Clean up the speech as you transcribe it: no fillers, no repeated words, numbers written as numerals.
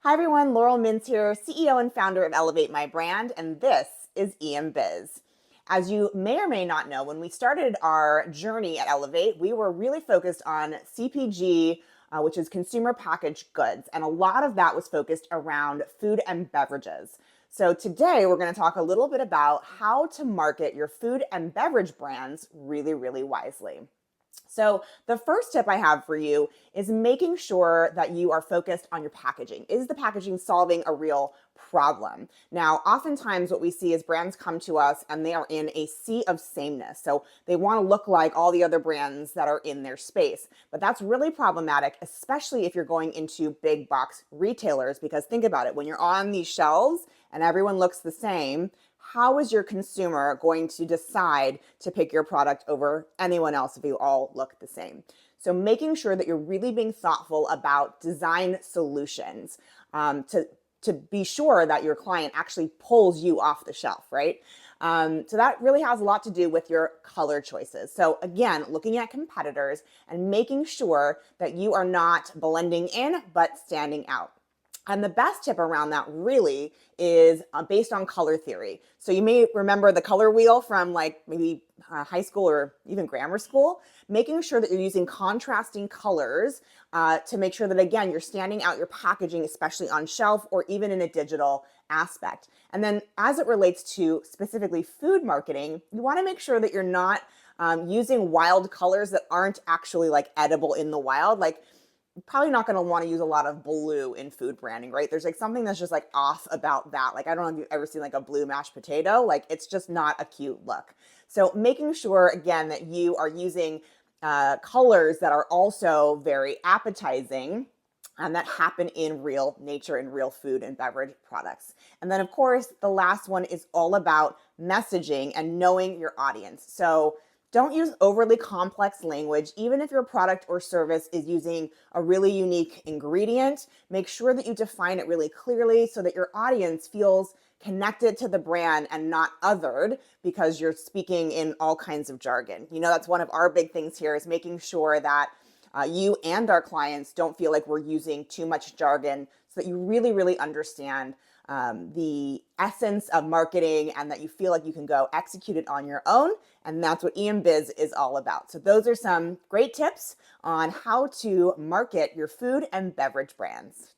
Hi everyone, Laurel Mintz here, CEO and founder of Elevate My Brand, and this is EMBiz. As you may or may not know, when we started our journey at Elevate, we were really focused on CPG, which is consumer packaged goods, and a lot of that was focused around food and beverages. So today we're going to talk a little bit about how to market your food and beverage brands really, really wisely. So the first tip I have for you is making sure that you are focused on your packaging. Is the packaging solving a real problem? Now, oftentimes what we see is brands come to us and they are in a sea of sameness. So they want to look like all the other brands that are in their space. But that's really problematic, especially if you're going into big box retailers, because think about it, when you're on these shelves and everyone looks the same, how is your consumer going to decide to pick your product over anyone else if you all look the same? So making sure that you're really being thoughtful about design solutions to be sure that your client actually pulls you off the shelf, right? So that really has a lot to do with your color choices. So again, looking at competitors and making sure that you are not blending in, but standing out. And the best tip around that really is based on color theory. So you may remember the color wheel from like maybe high school or even grammar school, making sure that you're using contrasting colors to make sure that, again, you're standing out your packaging, especially on shelf or even in a digital aspect. And then as it relates to specifically food marketing, you want to make sure that you're not using wild colors that aren't actually like edible in the wild. Like, probably not going to want to use a lot of blue in food branding, right? There's like something that's just like off about that. Like, I don't know if you've ever seen like a blue mashed potato. Like, it's just not a cute look. So making sure, again, that you are using colors that are also very appetizing and that happen in real nature in real food and beverage products. And then, of course, the last one is all about messaging and knowing your audience. So don't use overly complex language. Even if your product or service is using a really unique ingredient, make sure that you define it really clearly so that your audience feels connected to the brand and not othered because you're speaking in all kinds of jargon. You know, that's one of our big things here is making sure that you and our clients don't feel like we're using too much jargon so that you really, really understand the essence of marketing and that you feel like you can go execute it on your own. And that's what EMBiz is all about. So those are some great tips on how to market your food and beverage brands.